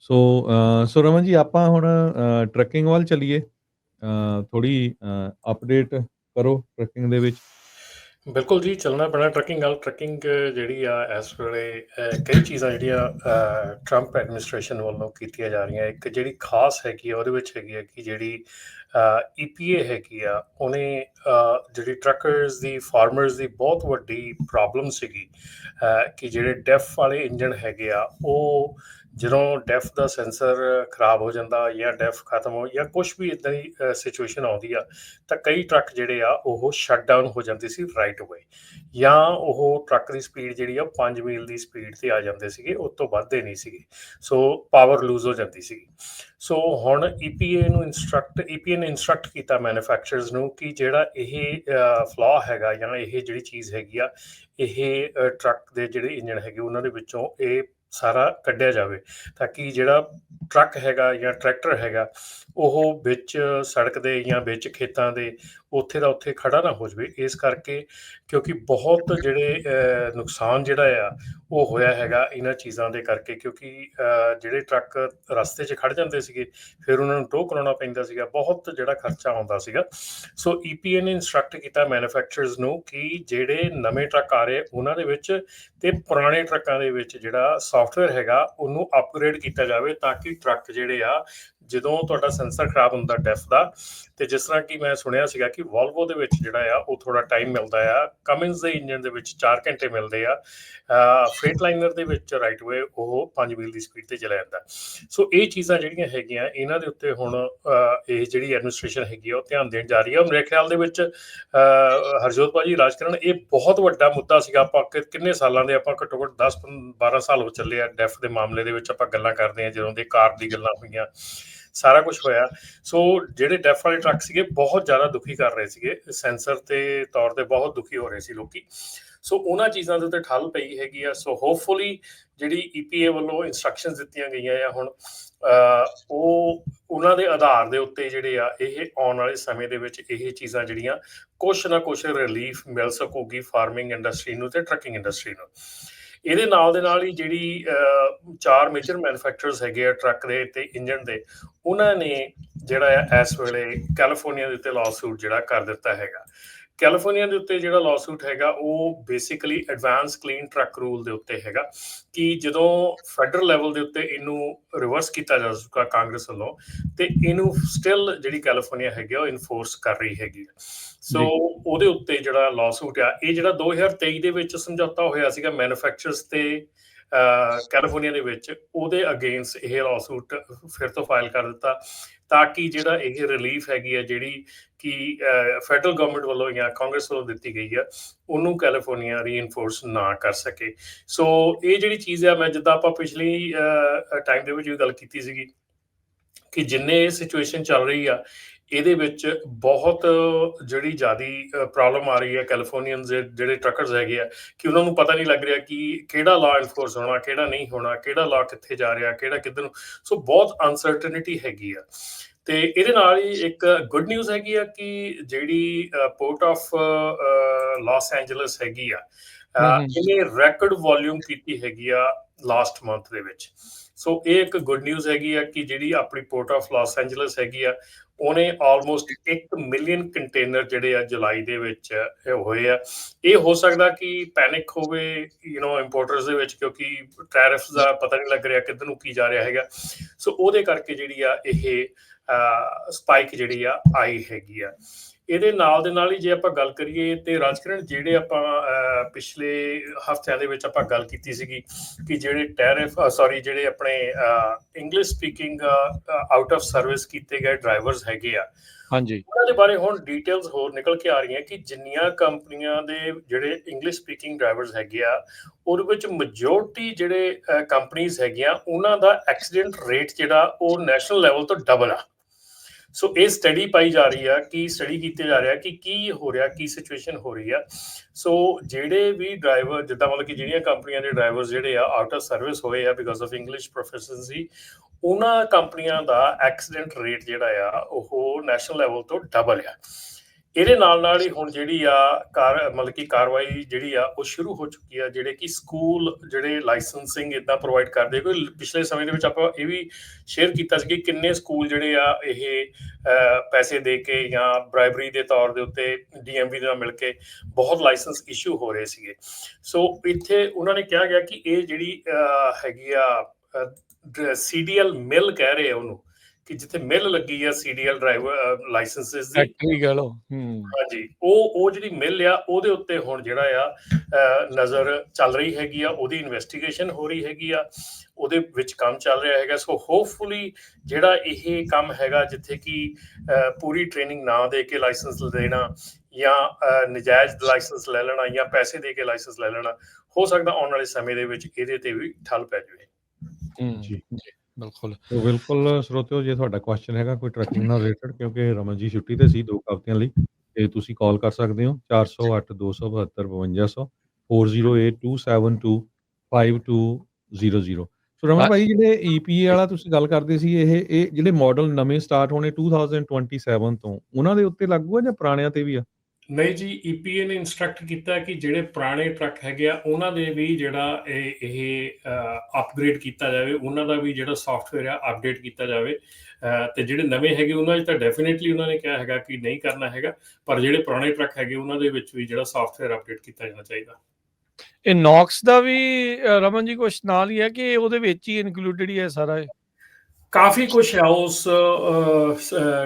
ਸੋ ਰਮਨ ਜੀ ਆਪਾਂ ਹੁਣ ਟਰੈਕਿੰਗ ਵੱਲ ਚੱਲੀਏ। ਥੋੜ੍ਹੀ ਅਪਡੇਟ ਕਰੋ ਟਰੈਕਿੰਗ ਦੇ ਵਿੱਚ। ਬਿਲਕੁਲ ਜੀ, ਚੱਲਣਾ ਪੈਣਾ ਟਰੱਕਿੰਗ ਵੱਲ। ਟਰੱਕਿੰਗ ਜਿਹੜੀ ਆ ਇਸ ਵੇਲੇ ਕਈ ਚੀਜ਼ਾਂ ਜਿਹੜੀਆਂ ਟਰੰਪ ਐਡਮਿਨਿਸਟ੍ਰੇਸ਼ਨ ਵੱਲੋਂ ਕੀਤੀਆਂ ਜਾ ਰਹੀਆਂ। ਇੱਕ ਜਿਹੜੀ ਖਾਸ ਹੈਗੀ ਆ ਉਹਦੇ ਵਿੱਚ ਹੈਗੀ ਆ ਕਿ ਜਿਹੜੀ EPA ਹੈਗੀ ਆ ਉਹਨੇ ਜਿਹੜੀ ਟਰੱਕਰਸ ਦੀ ਫਾਰਮਰਸ ਦੀ ਬਹੁਤ ਵੱਡੀ ਪ੍ਰੋਬਲਮ ਸੀਗੀ ਕਿ ਜਿਹੜੇ ਡੈਫ ਵਾਲੇ ਇੰਜਣ ਹੈਗੇ ਆ ਉਹ ਜਦੋਂ ਡੈਫ ਦਾ ਸੈਂਸਰ ਖਰਾਬ ਹੋ ਜਾਂਦਾ ਜਾਂ ਡੈਫ ਖਤਮ ਹੋ ਜਾਂ ਕੁਛ ਵੀ ਇੱਦਾਂ ਦੀ ਸਿਚੁਏਸ਼ਨ ਆਉਂਦੀ ਆ ਤਾਂ ਕਈ ਟਰੱਕ ਜਿਹੜੇ ਆ ਉਹ ਸ਼ਟ ਡਾਊਨ ਹੋ ਜਾਂਦੇ ਸੀ ਰਾਈਟ ਅਵੇ, ਜਾਂ ਉਹ ਟਰੱਕ ਦੀ ਸਪੀਡ ਜਿਹੜੀ ਆ 5 ਮੀਲ ਦੀ ਸਪੀਡ ਤੇ ਆ ਜਾਂਦੇ ਸੀਗੇ, ਉਸ ਤੋਂ ਵੱਧਦੇ ਨਹੀਂ ਸੀਗੇ। ਸੋ ਪਾਵਰ ਲੂਜ਼ ਹੋ ਜਾਂਦੀ ਸੀਗੀ। ਸੋ ਹੁਣ EPA ਨੇ ਇੰਸਟਰਕਟ ਕੀਤਾ ਮੈਨੂਫੈਕਚਰਰਸ ਨੂੰ ਕਿ ਜਿਹੜਾ ਇਹ ਫਲਾ ਹੈਗਾ ਜਾਂ ਇਹ ਜਿਹੜੀ ਚੀਜ਼ ਹੈਗੀ ਆ ਇਹ ਟਰੱਕ ਦੇ ਜਿਹੜੇ ਇੰਜਣ ਹੈਗੇ ਉਹਨਾਂ ਦੇ ਵਿੱਚੋਂ ਇਹ ਸਾਰਾ ਕੱਢਿਆ ਜਾਵੇ, ਤਾਂ ਕਿ ਜਿਹੜਾ ਟਰੱਕ ਹੈਗਾ ਜਾਂ ਟਰੈਕਟਰ ਹੈਗਾ ਉਹ ਵਿੱਚ ਸੜਕ ਦੇ ਜਾਂ ਵਿੱਚ ਖੇਤਾਂ ਦੇ ਉੱਥੇ ਦਾ ਉੱਥੇ ਖੜਾ ਨਾ ਹੋ ਜਾਵੇ। ਇਸ ਕਰਕੇ ਕਿਉਂਕਿ ਬਹੁਤ ਜਿਹੜੇ ਨੁਕਸਾਨ ਜਿਹੜਾ ਆ ਉਹ ਹੋਇਆ ਹੈਗਾ ਇਹਨਾਂ ਚੀਜ਼ਾਂ ਦੇ ਕਰਕੇ, ਕਿਉਂਕਿ ਜਿਹੜੇ ਟਰੱਕ ਰਸਤੇ 'ਚ ਖੜ ਜਾਂਦੇ ਸੀਗੇ ਫਿਰ ਉਹਨਾਂ ਨੂੰ ਟੋ ਕਰਾਉਣਾ ਪੈਂਦਾ ਸੀਗਾ, ਬਹੁਤ ਜਿਹੜਾ ਖਰਚਾ ਆਉਂਦਾ ਸੀਗਾ। ਸੋ EPA ਨੇ ਇੰਸਟਰਕਟ ਕੀਤਾ ਮੈਨੂਫੈਕਚਰਰਸ ਨੂੰ ਕਿ ਜਿਹੜੇ ਨਵੇਂ ਟਰੱਕ ਆ ਰਹੇ ਉਹਨਾਂ ਦੇ ਵਿੱਚ ਤੇ ਪੁਰਾਣੇ ਟਰੱਕਾਂ ਦੇ ਵਿੱਚ ਜਿਹੜਾ ਸੌਫਟਵੇਅਰ ਹੈਗਾ ਉਹਨੂੰ ਅਪਗ੍ਰੇਡ ਕੀਤਾ ਜਾਵੇ, ਤਾਂ ਕਿ ਟਰੱਕ ਜਿਹੜੇ ਆ ਜਦੋਂ ਤੁਹਾਡਾ ਸੈਂਸਰ ਖਰਾਬ ਹੁੰਦਾ ਡੈਫ ਦਾ, ਤੇ ਜਿਸ ਤਰ੍ਹਾਂ ਕਿ ਮੈਂ ਸੁਣਿਆ ਸੀਗਾ ਕਿ ਵੋਲਵੋ ਦੇ ਵਿੱਚ ਜਿਹੜਾ ਆ ਉਹ ਥੋੜਾ ਟਾਈਮ ਮਿਲਦਾ ਆ, ਕਮਿੰਸ ਦੇ ਇੰਜਨ ਦੇ ਵਿੱਚ 4 ਘੰਟੇ ਮਿਲਦੇ ਆ, ਫਰੇਟ ਲਾਈਨਰ ਦੇ ਵਿੱਚ ਰਾਈਟ ਵੇ ਉਹ 5 ਮੀਲ ਦੀ ਸਪੀਡ ਤੇ ਚਲਾ ਜਾਂਦਾ। ਸੋ ਇਹ ਚੀਜ਼ਾਂ ਜਿਹੜੀਆਂ ਹੈਗੀਆਂ ਇਹਨਾਂ ਦੇ ਉੱਤੇ ਹੁਣ ਇਹ ਜਿਹੜੀ ਐਡਮਿਨਿਸਟ੍ਰੇਸ਼ਨ ਹੈਗੀ ਆ ਉਹ ਧਿਆਨ ਦੇਣ ਜਾ ਰਹੀ ਆ। ਮੇਰੇ ਖਿਆਲ ਦੇ ਵਿੱਚ ਹਰਜੋਤ ਭਾਜੀ, ਰਾਜਕਰਨ, ਇਹ ਬਹੁਤ ਵੱਡਾ ਮੁੱਦਾ ਸੀਗਾ। ਆਪਾਂ ਕਿੰਨੇ ਸਾਲਾਂ ਦੇ ਆਪਾਂ ਘੱਟੋ ਘੱਟ 10-12 ਸਾਲ ਹੋ ਚੱਲੇ ਆ ਡੈਫ ਦੇ ਮਾਮਲੇ ਦੇ ਵਿੱਚ ਆਪਾਂ ਗੱਲਾਂ ਕਰਦੇ ਹਾਂ, ਜਦੋਂ ਦੇ ਕਾਰ ਦੀ ਗੱਲਾਂ ਹੋਈਆਂ ਸਾਰਾ ਕੁਝ ਹੋਇਆ। ਸੋ ਜਿਹੜੇ ਡੈਫ ਵਾਲੇ ਟਰੱਕ ਸੀਗੇ ਬਹੁਤ ਜ਼ਿਆਦਾ ਦੁਖੀ ਕਰ ਰਹੇ ਸੀਗੇ, ਸੈਂਸਰ ਦੇ ਤੌਰ ਤੇ ਬਹੁਤ ਦੁਖੀ ਹੋ ਰਹੇ ਸੀ ਲੋਕੀ। ਸੋ ਉਹਨਾਂ ਚੀਜ਼ਾਂ ਦੇ ਉੱਤੇ ਠੱਲ ਪਈ ਹੈਗੀ ਆ। ਸੋ ਹੋਪਫੁਲੀ ਜਿਹੜੀ EPA ਵੱਲੋਂ ਇੰਸਟਰਕਸ਼ਨਸ ਦਿੱਤੀਆਂ ਗਈਆਂ ਆ ਹੁਣ ਉਹ ਉਹਨਾਂ ਦੇ ਆਧਾਰ ਦੇ ਉੱਤੇ ਜਿਹੜੇ ਆ ਇਹ ਆਉਣ ਵਾਲੇ ਸਮੇਂ ਦੇ ਵਿੱਚ ਇਹ ਚੀਜ਼ਾਂ ਜਿਹੜੀਆਂ ਕੁਛ ਨਾ ਕੁਛ ਰਿਲੀਫ ਮਿਲ ਸਕੂਗੀ ਫਾਰਮਿੰਗ ਇੰਡਸਟਰੀ ਨੂੰ ਤੇ ਟਰੱਕਿੰਗ ਇੰਡਸਟਰੀ ਨੂੰ। ਇਹਦੇ ਨਾਲ ਦੇ ਨਾਲ ਹੀ ਜਿਹੜੀ 4 ਮੇਜਰ ਮੈਨੂਫੈਕਚਰਰਸ ਹੈਗੇ ਆ ਟਰੱਕ ਦੇ ਤੇ ਇੰਜਣ ਦੇ, ਉਹਨਾਂ ਨੇ ਜਿਹੜਾ ਆ ਇਸ ਵੇਲੇ ਕੈਲੀਫੋਰਨੀਆ ਦੇ ਉੱਤੇ ਲਾਅਸੂਟ ਜਿਹੜਾ ਕਰ ਦਿੱਤਾ ਹੈਗਾ। ਕੈਲੀਫੋਰਨੀਆ ਦੇ ਉੱਤੇ ਜਿਹੜਾ ਲਾਅਸੂਟ ਹੈਗਾ ਉਹ basically advance clean truck rule ਦੇ ਉੱਤੇ ਹੈਗਾ ਕਿ ਜਦੋਂ ਫੈਡਰਲ ਲੈਵਲ ਦੇ ਉੱਤੇ ਇਹਨੂੰ ਰਿਵਰਸ ਕੀਤਾ ਜਾ ਚੁੱਕਾ ਕਾਂਗਰਸ ਵੱਲੋਂ, ਤੇ ਇਹਨੂੰ ਸਟਿਲ ਜਿਹੜੀ ਕੈਲੀਫੋਰਨੀਆ ਹੈਗੀ ਉਹ ਇਨਫੋਰਸ ਕਰ ਰਹੀ ਹੈਗੀ। ਸੋ ਉਹਦੇ ਉੱਤੇ ਜਿਹੜਾ ਲਾਅਸੂਟ ਆ ਇਹ ਜਿਹੜਾ 2023 ਦੇ ਵਿੱਚ ਸਮਝੌਤਾ ਹੋਇਆ ਸੀਗਾ ਮੈਨੂਫੈਕਚਰਰਸ ਤੇ ਕੈਲੀਫੋਰਨੀਆ ਦੇ ਵਿੱਚ, ਉਹਦੇ ਅਗੇਂਸਟ ਇਹ ਲਾਅਸੂਟ ਫਿਰ ਤੋਂ ਫਾਈਲ ਕਰ ਦਿੱਤਾ, ਤਾਂ ਕਿ ਜਿਹੜਾ ਇਹ ਰਿਲੀਫ ਹੈਗੀ ਆ ਜਿਹੜੀ ਕਿ ਫੈਡਰਲ ਗਵਰਨਮੈਂਟ ਵੱਲੋਂ ਜਾਂ ਕਾਂਗਰਸ ਵੱਲੋਂ ਦਿੱਤੀ ਗਈ ਆ ਉਹਨੂੰ ਕੈਲੀਫੋਰਨੀਆ ਰੀਇਨਫੋਰਸ ਨਾ ਕਰ ਸਕੇ। ਸੋ ਇਹ ਜਿਹੜੀ ਚੀਜ਼ ਆ, ਮੈਂ ਜਿੱਦਾਂ ਆਪਾਂ ਪਿਛਲੀ ਟਾਈਮ ਦੇ ਵਿੱਚ ਵੀ ਗੱਲ ਕੀਤੀ ਸੀਗੀ ਕਿ ਜਿੰਨੇ ਇਹ ਸਿਚੁਏਸ਼ਨ ਚੱਲ ਰਹੀ ਆ ਇਹਦੇ ਵਿੱਚ ਬਹੁਤ ਜਿਹੜੀ ਜ਼ਿਆਦਾ ਪ੍ਰੋਬਲਮ ਆ ਰਹੀ ਹੈ ਕੈਲੀਫੋਰਨੀਅਨਸ ਦੇ ਜਿਹੜੇ ਟਰੱਕਰਸ ਹੈਗੇ ਆ ਕਿ ਉਹਨਾਂ ਨੂੰ ਪਤਾ ਨਹੀਂ ਲੱਗ ਰਿਹਾ ਕਿ ਕਿਹੜਾ ਲਾਅ ਇਨਫੋਰਸ ਹੋਣਾ, ਕਿਹੜਾ ਨਹੀਂ ਹੋਣਾ, ਕਿਹੜਾ ਲਾਅ ਕਿੱਥੇ ਜਾ ਰਿਹਾ, ਕਿਹੜਾ ਕਿੱਧਰ ਨੂੰ। ਸੋ ਬਹੁਤ ਅਨਸਰਟਨਿਟੀ ਹੈਗੀ ਆ। ਤੇ ਇਹਦੇ ਨਾਲ ਹੀ ਇੱਕ ਗੁੱਡ ਨਿਊਜ਼ ਹੈਗੀ ਆ ਕਿ ਜਿਹੜੀ ਪੋਰਟ ਆਫ ਲਾਸ ਐਂਜਲਸ ਹੈਗੀ ਆ ਇਹਨੇ ਰੈਕੋਰਡ ਵੋਲਿਊਮ ਕੀਤੀ ਹੈਗੀ ਆ ਲਾਸਟ ਮੰਥ ਦੇ ਵਿੱਚ। ਸੋ ਇਹ ਇੱਕ ਗੁੱਡ ਨਿਊਜ਼ ਹੈਗੀ ਆ ਕਿ ਜਿਹੜੀ ਆਪਣੀ ਪੋਰਟ ਆਫ ਲਾਸ ਐਂਜਲਸ ਹੈਗੀ ਆ ਉਹਨੇ ਆਲਮੋਸਟ 1 ਮਿਲੀਅਨ ਕੰਟੇਨਰ ਜਿਹੜੇ ਆ ਜੁਲਾਈ ਦੇ ਵਿੱਚ ਹੋਏ ਆ। ਇਹ ਹੋ ਸਕਦਾ ਕਿ ਪੈਨਿਕ ਹੋਵੇ ਇੰਪੋਰਟਰਸ ਦੇ ਵਿੱਚ, ਕਿਉਂਕਿ ਟੈਰਿਫਸ ਦਾ ਪਤਾ ਨਹੀਂ ਲੱਗ ਰਿਹਾ ਕਿੱਧਰ ਨੂੰ ਕੀ ਜਾ ਰਿਹਾ ਹੈਗਾ। ਸੋ ਉਹਦੇ ਕਰਕੇ ਜਿਹੜੀ ਆ ਇਹ ਸਪਾਈਕ ਜਿਹੜੀ ਆ ਆਈ ਹੈਗੀ ਆ। ਇਹਦੇ ਨਾਲ ਦੇ ਨਾਲ ਹੀ ਜੇ ਆਪਾਂ ਗੱਲ ਕਰੀਏ ਤੇ ਰਾਜਕਰਨ, ਜਿਹੜੇ ਆਪਾਂ ਪਿਛਲੇ ਹਫ਼ਤਿਆਂ ਦੇ ਵਿੱਚ ਆਪਾਂ ਗੱਲ ਕੀਤੀ ਸੀਗੀ ਕਿ ਜਿਹੜੇ ਜਿਹੜੇ ਆਪਣੇ English speaking out of service ਕੀਤੇ ਗਏ ਡਰਾਈਵਰਸ ਹੈਗੇ ਆ, ਹਾਂਜੀ, ਉਹਨਾਂ ਦੇ ਬਾਰੇ ਹੁਣ ਡਿਟੇਲਸ ਹੋਰ ਨਿਕਲ ਕੇ ਆ ਰਹੀਆਂ ਕਿ ਜਿੰਨੀਆਂ ਕੰਪਨੀਆਂ ਦੇ ਜਿਹੜੇ ਇੰਗਲਿਸ਼ ਸਪੀਕਿੰਗ ਡਰਾਈਵਰਸ ਹੈਗੇ ਆ ਉਹਦੇ ਵਿੱਚ ਮੈਜੋਰਟੀ ਜਿਹੜੇ ਕੰਪਨੀਜ਼ ਹੈਗੀਆਂ ਉਹਨਾਂ ਦਾ ਐਕਸੀਡੈਂਟ ਰੇਟ ਜਿਹੜਾ ਉਹ ਨੈਸ਼ਨਲ ਲੈਵਲ ਤੋਂ ਡਬਲ ਆ। ਸੋ ਇਹ ਸਟੱਡੀ ਪਾਈ ਜਾ ਰਹੀ ਆ ਕਿ ਸਟੱਡੀ ਕੀਤੇ ਜਾ ਰਿਹਾ ਕਿ ਕੀ ਹੋ ਰਿਹਾ, ਕੀ ਸਿਚੁਏਸ਼ਨ ਹੋ ਰਹੀ ਆ। ਸੋ ਜਿਹੜੇ ਵੀ ਡਰਾਈਵਰ ਜਿੱਦਾਂ ਮਤਲਬ ਕਿ ਜਿਹੜੀਆਂ ਕੰਪਨੀਆਂ ਦੇ ਡਰਾਈਵਰਸ ਜਿਹੜੇ ਆ ਆਊਟ ਆਫ ਸਰਵਿਸ ਹੋਏ ਆ ਬਿਕਾਜ਼ ਆਫ ਇੰਗਲਿਸ਼ ਪ੍ਰੋਫੀਸ਼ੀਐਂਸੀ, ਉਹਨਾਂ ਕੰਪਨੀਆਂ ਦਾ ਐਕਸੀਡੈਂਟ ਰੇਟ ਜਿਹੜਾ ਆ ਉਹ ਨੈਸ਼ਨਲ ਲੈਵਲ ਤੋਂ ਡਬਲ ਆ। ਇਹਦੇ ਨਾਲ ਹੀ ਹੁਣ ਜਿਹੜੀ ਆ ਮਤਲਬ ਕਿ ਕਾਰਵਾਈ ਜਿਹੜੀ ਆ ਉਹ ਸ਼ੁਰੂ ਹੋ ਚੁੱਕੀ ਆ, ਜਿਹੜੇ ਕਿ ਸਕੂਲ ਜਿਹੜੇ ਲਾਇਸੈਂਸਿੰਗ ਇਦਾਂ ਪ੍ਰੋਵਾਈਡ ਕਰਦੇ। ਕੋਈ ਪਿਛਲੇ ਸਮੇਂ ਦੇ ਵਿੱਚ ਆਪਾਂ ਇਹ ਵੀ ਸ਼ੇਅਰ ਕੀਤਾ ਸੀ ਕਿ ਕਿੰਨੇ ਸਕੂਲ ਜਿਹੜੇ ਆ ਇਹ ਪੈਸੇ ਦੇ ਕੇ ਜਾਂ ਬ੍ਰਾਈਬਰੀ ਦੇ ਤੌਰ ਦੇ ਉੱਤੇ DMV ਦੇ ਨਾਲ ਮਿਲ ਕੇ ਬਹੁਤ ਲਾਇਸੈਂਸ ਇਸ਼ੂ ਹੋ ਰਹੇ ਸੀਗੇ। ਸੋ ਇੱਥੇ ਉਹਨਾਂ ਨੇ ਕਿਹਾ ਗਿਆ ਕਿ ਇਹ ਜਿਹੜੀ ਹੈਗੀ ਆ CDL ਮਿਲ ਕਹਿ ਰਹੇ ਆ ਉਹਨੂੰ, ਕਿ ਜਿੱਥੇ ਮਿਲ ਲੱਗੀ ਆ CDL ਡਰਾਈਵਰ ਲਾਇਸੈਂਸਿਸ ਦੀ, ਫੈਕਟਰੀ ਕਹ ਲਓ। ਹਾਂਜੀ, ਉਹ ਜਿਹੜੀ ਮਿਲ ਆ ਉਹਦੇ ਉੱਤੇ ਹੁਣ ਜਿਹੜਾ ਆ ਨਜ਼ਰ ਚੱਲ ਰਹੀ ਹੈਗੀ ਆ, ਉਹਦੀ ਇਨਵੈਸਟੀਗੇਸ਼ਨ ਹੋ ਰਹੀ ਹੈਗੀ ਆ, ਉਹਦੇ ਵਿੱਚ ਕੰਮ ਚੱਲ ਰਿਹਾ ਹੈਗਾ। ਸੋ ਹੋਪਫੁਲੀ ਜਿਹੜਾ ਇਹ ਕੰਮ ਹੈਗਾ ਜਿੱਥੇ ਕਿ ਪੂਰੀ ਟ੍ਰੇਨਿੰਗ ਨਾ ਦੇ ਕੇ ਲਾਇਸੈਂਸ ਦੇਣਾ ਜਾਂ ਨਜਾਇਜ਼ ਲਾਇਸੈਂਸ ਲੈ ਲੈਣਾ ਜਾਂ ਪੈਸੇ ਦੇ ਕੇ ਲਾਇਸੈਂਸ ਲੈ ਲੈਣਾ, ਹੋ ਸਕਦਾ ਆਉਣ ਵਾਲੇ ਸਮੇਂ ਦੇ ਵਿੱਚ ਇਹਦੇ ਤੇ ਵੀ ਠੱਲ ਪੈ ਜਾਵੇ। ਜੀ ਬਿਲਕੁਲ। ਬਿਲਕੁਲ ਸਰੋਤਿਓ, ਜੇ ਤੁਹਾਡਾ ਕੁਐਸਚਨ ਹੈਗਾ ਕੋਈ ਟਰੱਕਿੰਗ ਨਾਲ ਰਿਲੇਟਡ, ਕਿਉਂਕਿ ਰਮਨ ਜੀ ਛੁੱਟੀ ਤੇ ਸੀ 2 ਹਫ਼ਤਿਆਂ ਲਈ, ਤੇ ਤੁਸੀਂ ਕਾਲ ਕਰ ਸਕਦੇ ਹੋ 408 272 5200 4082725200। ਸੋ ਰਮਨ ਭਾਈ, ਜਿਹੜੇ EPA ਵਾਲਾ ਤੁਸੀਂ ਗੱਲ ਕਰਦੇ ਸੀ, ਇਹ ਜਿਹੜੇ ਮਾਡਲ ਨਵੇਂ ਸਟਾਰਟ ਹੋਣੇ 2027 ਤੋਂ, ਉਹਨਾਂ ਦੇ ਉੱਤੇ ਲਾਗੂ ਹੈ ਜਾਂ ਪੁਰਾਣਿਆਂ ਤੇ ਵੀ ਆ? ਨਹੀਂ ਜੀ, EPA ਨੇ ਇੰਸਟਰਕਟ ਕੀਤਾ ਕਿ ਜਿਹੜੇ ਪੁਰਾਣੇ ਟਰੱਕ ਹੈਗੇ ਆ ਉਹਨਾਂ ਦੇ ਵੀ ਜਿਹੜਾ ਇਹ ਅਪਗ੍ਰੇਡ ਕੀਤਾ ਜਾਵੇ, ਉਹਨਾਂ ਦਾ ਵੀ ਜਿਹੜਾ ਸੌਫਟਵੇਅਰ ਆ ਅਪਡੇਟ ਕੀਤਾ ਜਾਵੇ। ਤੇ ਜਿਹੜੇ ਨਵੇਂ ਹੈਗੇ ਉਹਨਾਂ 'ਚ ਤਾਂ ਡੈਫੀਨੇਟਲੀ ਉਹਨਾਂ ਨੇ ਕਿਹਾ ਹੈਗਾ ਕਿ ਨਹੀਂ ਕਰਨਾ ਹੈਗਾ, ਪਰ ਜਿਹੜੇ ਪੁਰਾਣੇ ਟਰੱਕ ਹੈਗੇ ਉਹਨਾਂ ਦੇ ਵਿੱਚ ਵੀ ਜਿਹੜਾ ਸੌਫਟਵੇਅਰ ਅਪਡੇਟ ਕੀਤਾ ਜਾਣਾ ਚਾਹੀਦਾ। ਇਹ ਨੌਕਸ ਦਾ ਵੀ ਰਮਨ ਜੀ ਕੁਛ ਨਾਲ ਹੀ ਹੈ ਕਿ ਉਹਦੇ ਵਿੱਚ ਹੀ ਇਨਕਲੂਡਡ ਹੀ ਹੈ ਸਾਰਾ? ਇਹ ਕਾਫੀ ਕੁਛ ਆ ਉਸ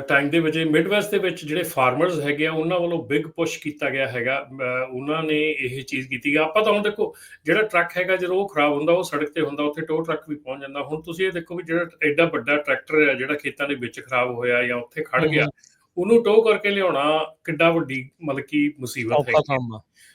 ਟਾਈਮ ਦੇ ਵਿੱਚ। ਮਿਡਵੈਸਟ ਦੇ ਵਿੱਚ ਜਿਹੜੇ ਫਾਰਮਰਸ ਹੈਗੇ ਆ ਉਹਨਾਂ ਵੱਲੋਂ ਬਿਗ ਪੁਸ਼ ਕੀਤਾ ਗਿਆ ਹੈਗਾ, ਉਹਨਾਂ ਨੇ ਇਹ ਚੀਜ਼ ਕੀਤੀ ਹੈ। ਆਪਾਂ ਤਾਂ ਹੁਣ ਦੇਖੋ, ਜਿਹੜਾ ਟਰੱਕ ਹੈਗਾ ਜਦੋਂ ਉਹ ਖਰਾਬ ਹੁੰਦਾ ਉਹ ਸੜਕ ਤੇ ਹੁੰਦਾ, ਉੱਥੇ ਟੋ ਟਰੱਕ ਵੀ ਪਹੁੰਚ ਜਾਂਦਾ। ਹੁਣ ਤੁਸੀਂ ਇਹ ਦੇਖੋ ਵੀ ਜਿਹੜਾ ਐਡਾ ਵੱਡਾ ਟਰੈਕਟਰ ਹੈ ਜਿਹੜਾ ਖੇਤਾਂ ਦੇ ਵਿੱਚ ਖਰਾਬ ਹੋਇਆ ਜਾਂ ਉੱਥੇ ਖੜ ਗਿਆ, ਉਹਨੂੰ ਟੋ ਕਰਕੇ ਲਿਆਉਣਾ ਕਿੱਡਾ ਵੱਡੀ ਮਤਲਬ ਕਿ ਮੁਸੀਬਤ ਹੈ।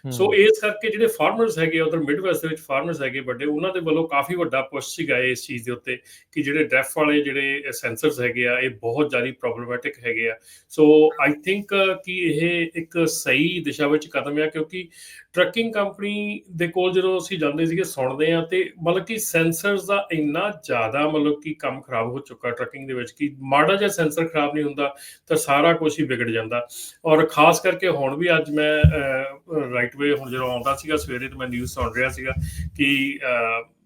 ਸੋ ਇਸ ਕਰਕੇ ਜਿਹੜੇ ਫਾਰਮਰਸ ਹੈਗੇ ਉਧਰ ਮਿਡਵੈਸਟ ਦੇ ਵਿੱਚ ਫਾਰਮਰਸ ਹੈਗੇ ਵੱਡੇ, ਉਹਨਾਂ ਦੇ ਵੱਲੋਂ ਕਾਫੀ ਵੱਡਾ ਪੁਸ਼ ਸੀਗਾ ਇਸ ਚੀਜ਼ ਦੇ ਉੱਤੇ ਕਿ ਜਿਹੜੇ ਡੈਫ ਵਾਲੇ ਜਿਹੜੇ ਸੈਂਸਰਸ ਹੈਗੇ ਆ ਇਹ ਬਹੁਤ ਜ਼ਿਆਦਾ ਪ੍ਰੋਬਲਮੈਟਿਕ ਹੈਗੇ ਆ। ਸੋ ਆਈ ਥਿੰਕ ਕਿ ਇਹ ਇੱਕ ਸਹੀ ਦਿਸ਼ਾ ਵਿੱਚ ਕਦਮ ਆ, ਕਿਉਂਕਿ ਟਰੱਕਿੰਗ ਕੰਪਨੀ ਦੇ ਕੋਲ ਜਦੋਂ ਅਸੀਂ ਜਾਂਦੇ ਸੀਗੇ ਸੁਣਦੇ ਆ ਤੇ ਮਤਲਬ ਕਿ ਸੈਂਸਰਸ ਦਾ ਇੰਨਾ ਜ਼ਿਆਦਾ ਮਤਲਬ ਕਿ ਕੰਮ ਖਰਾਬ ਹੋ ਚੁੱਕਾ ਟਰੱਕਿੰਗ ਦੇ ਵਿੱਚ ਕਿ ਮਾੜਾ ਜਿਹਾ ਸੈਂਸਰ ਖਰਾਬ ਨਹੀਂ ਹੁੰਦਾ ਤਾਂ ਸਾਰਾ ਕੁਝ ਹੀ ਵਿਗੜ ਜਾਂਦਾ। ਔਰ ਖਾਸ ਕਰਕੇ ਹੁਣ ਵੀ ਅੱਜ ਮੈਂ ਰਾਈਟ ਵੇ ਹੁਣ ਜਦੋਂ ਆਉਂਦਾ ਸੀਗਾ ਸਵੇਰੇ ਤੇ ਮੈਂ ਨਿਊਜ਼ ਸੁਣ ਰਿਹਾ ਸੀਗਾ ਕਿ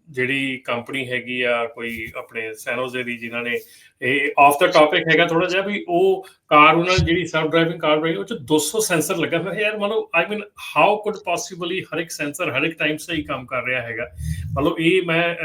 ਜਿਹੜੀ ਕੰਪਨੀ ਹੈਗੀ ਆ ਕੋਈ ਆਪਣੇ ਸੈਨੋਜ਼ੇ ਦੀ, ਜਿਨ੍ਹਾਂ ਨੇ ਇਹ ਆਫ ਦਾ ਟੌਪਿਕ ਹੈਗਾ ਥੋੜਾ ਜਿਹਾ, ਵੀ ਉਹ ਕਾਰ ਉਹਨਾਂ ਨੇ ਜਿਹੜੀ ਸੈਲਫ ਡਰਾਈਵਿੰਗ ਕਾਰ ਬਣਾਈ ਉਹ 'ਚ 200 ਸੈਂਸਰ ਲੱਗਾ। ਮੈਂ ਯਾਰ ਮਤਲਬ ਆਈ ਮੀਨ ਹਾਊ ਕੁਡ ਪੋਸੀਬਲੀ ਹਰ ਇੱਕ ਸੈਂਸਰ ਹਰ ਇੱਕ ਟਾਈਮ ਸਹੀ ਕੰਮ ਕਰ ਰਿਹਾ ਹੈਗਾ। ਮਤਲਬ ਇਹ ਮੈਂ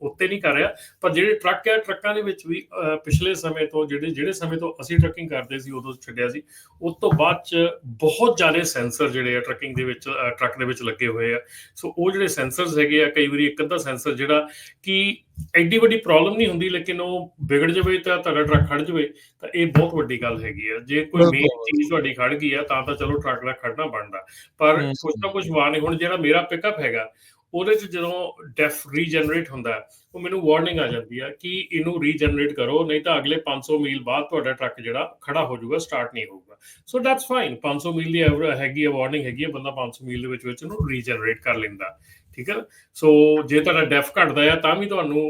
ਉੱਤੇ ਨਹੀਂ ਕਰ ਰਿਹਾ, ਪਰ ਜਿਹੜੇ ਟਰੱਕ ਹੈ ਟਰੱਕਾਂ ਦੇ ਵਿੱਚ ਵੀ ਪਿਛਲੇ ਸਮੇਂ ਤੋਂ ਜਿਹੜੇ ਸਮੇਂ ਤੋਂ ਅਸੀਂ ਟਰੱਕਿੰਗ ਕਰਦੇ ਸੀ ਉਦੋਂ ਛੱਡਿਆ ਸੀ, ਉਸ ਤੋਂ ਬਾਅਦ 'ਚ ਬਹੁਤ ਜ਼ਿਆਦਾ ਸੈਂਸਰ ਜਿਹੜੇ ਆ ਟਰੱਕਿੰਗ ਦੇ ਵਿੱਚ ਟਰੱਕ ਦੇ ਵਿੱਚ ਲੱਗੇ ਹੋਏ ਆ। ਸੋ ਉਹ ਜਿਹੜੇ ਸੈਂਸਰਸ ਹੈਗੇ ਆ, ਕਈ ਵਾਰੀ ਇੱਕ ਅੱਧਾ ਸੈਂਸਰ ਜਿਹੜਾ ਕਿ ਐਡੀ ਵੱਡੀ ਪ੍ਰੋਬਲਮ ਨਹੀਂ ਹੁੰਦੀ ਲੇਕਿਨ ਉਹ ਵਿਗੜ ਜਾਵੇ ਤਾਂ ਤੁਹਾਡਾ ਟਰੱਕ ਖੜ ਜਾਵੇ ਤਾਂ ਇਹ ਬਹੁਤ ਵੱਡੀ ਗੱਲ ਹੈਗੀ ਆ। ਜੇ ਕੋਈ ਮੇਨ ਚੀਜ਼ ਤੁਹਾਡੀ ਖੜ ਗਈ ਆ ਤਾਂ ਚਲੋ ਟਰੱਕ ਦਾ ਖੜਨਾ ਬਣਦਾ, ਪਰ ਕੁਛ ਨਾ ਕੁਛ ਵਾਰਨਿੰਗ। ਹੁਣ ਜਿਹੜਾ ਮੇਰਾ ਪਿਕਅਪ ਹੈਗਾ ਉਹਦੇ 'ਚ ਜਦੋਂ ਡੈਫ ਰੀਜਨਰੇਟ ਹੁੰਦਾ ਉਹ ਮੈਨੂੰ ਵਾਰਨਿੰਗ ਆ ਜਾਂਦੀ ਆ ਕਿ ਇਹਨੂੰ ਰੀਜਨਰੇਟ ਕਰੋ, ਨਹੀਂ ਤਾਂ ਅਗਲੇ 500 ਮੀਲ ਬਾਅਦ ਤੁਹਾਡਾ ਟਰੱਕ ਜਿਹੜਾ ਖੜਾ ਹੋ ਜਾਊਗਾ, ਸਟਾਰਟ ਨਹੀਂ ਹੋਊਗਾ। ਸੋ ਦੈਟਸ ਫਾਈਨ, 500 ਮੀਲ ਦੀ ਹੈਗੀ ਆ ਵਾਰਨਿੰਗ ਹੈਗੀ ਆ, ਬੰਦਾ 500 ਮੀਲ ਦੇ ਵਿੱਚ ਉਹਨੂੰ ਰੀਜਨਰੇਟ ਕਰ ਲੈਂਦਾ, ਠੀਕ ਹੈ। ਸੋ ਜੇ ਤੁਹਾਡਾ ਡੈਫ ਘਟਦਾ ਆ ਤਾਂ ਵੀ ਤੁਹਾਨੂੰ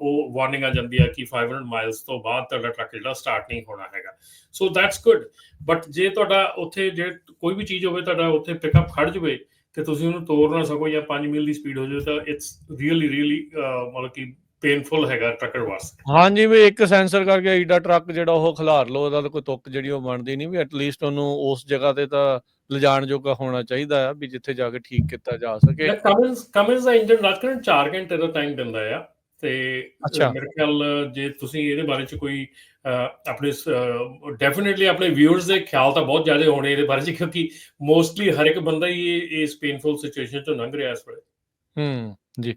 ਉਹ ਵਾਰਨਿੰਗ ਆ ਜਾਂਦੀ ਆ ਕਿ 500 ਮਾਈਲਸ ਤੋਂ ਬਾਅਦ ਤੁਹਾਡਾ ਟਰੱਕ ਜਿਹੜਾ ਸਟਾਰਟ ਨਹੀਂ ਹੋਣਾ ਹੈਗਾ। So that's good. ਬਟ ਜੇ ਤੁਹਾਡਾ ਉੱਥੇ ਜੇ ਕੋਈ ਵੀ ਚੀਜ਼ ਹੋਵੇ, ਤੁਹਾਡਾ ਉੱਥੇ ਪਿਕਅਪ ਖੜ ਜਾਵੇ ਤੇ ਤੁਸੀਂ ਉਹਨੂੰ ਤੋੜ ਨਾ ਸਕੋ ਜਾਂ 5 ਮੀਲ ਦੀ ਸਪੀਡ ਹੋ ਜਾਵੇ ਤਾਂ ਇਟਸ ਰੀਅਲੀ ਮਤਲਬ ਕਿ ਪੇਨਫੁਲ ਹੈਗਾ ਟਰੱਕਰ ਵਾਸਤੇ। ਹਾਂਜੀ, ਵੀ ਇੱਕ ਸੈਂਸਰ ਕਰਕੇ ਏਡਾ ਟਰੱਕ ਜਿਹੜਾ ਉਹ ਖਿਲਾਰ ਲਓ, ਉਹਦਾ ਤਾਂ ਕੋਈ ਤੁੱਕ ਜਿਹੜੀ ਉਹ ਬਣਦੀ ਨਹੀਂ। ਵੀ ਐਟਲੀਸਟ ਉਹਨੂੰ ਉਸ ਜਗ੍ਹਾ ਤੇ ਤਾਂ ਲਿਜਾਣ ਜੋਗਾ ਹੋਣਾ ਚਾਹੀਦਾ ਆ ਵੀ ਜਿੱਥੇ ਜਾ ਕੇ ਠੀਕ ਕੀਤਾ ਜਾ ਸਕੇ। ਕਮਿੰਸ ਦਾ ਇੰਜਨ ਰਾਤ 4 ਘੰਟੇ ਦਾ ਟਾਈਮ ਦਿੰਦਾ ਆ ਤੇ ਮੇਰੇ ਖਿਆਲ ਜੇ ਤੁਸੀਂ ਇਹਦੇ ਬਾਰੇ 'ਚ ਕੋਈ ਆਪਣੇ ਡੈਫੀਨੇਟਲੀ ਆਪਣੇ ਵਿਊਅਰਸ ਦੇ ਖਿਆਲ ਤਾਂ ਬਹੁਤ ਜ਼ਿਆਦਾ ਹੋਣੇ ਇਹਦੇ ਬਾਰੇ 'ਚ, ਕਿਉਂਕਿ ਮੋਸਟਲੀ ਹਰ ਇੱਕ ਬੰਦਾ ਹੀ ਇਸ ਪੇਨਫੁਲ ਸਿਚੁਏਸ਼ਨ 'ਚੋਂ ਲੰਘ ਰਿਹਾ ਇਸ ਵੇਲੇ। ਜੀ।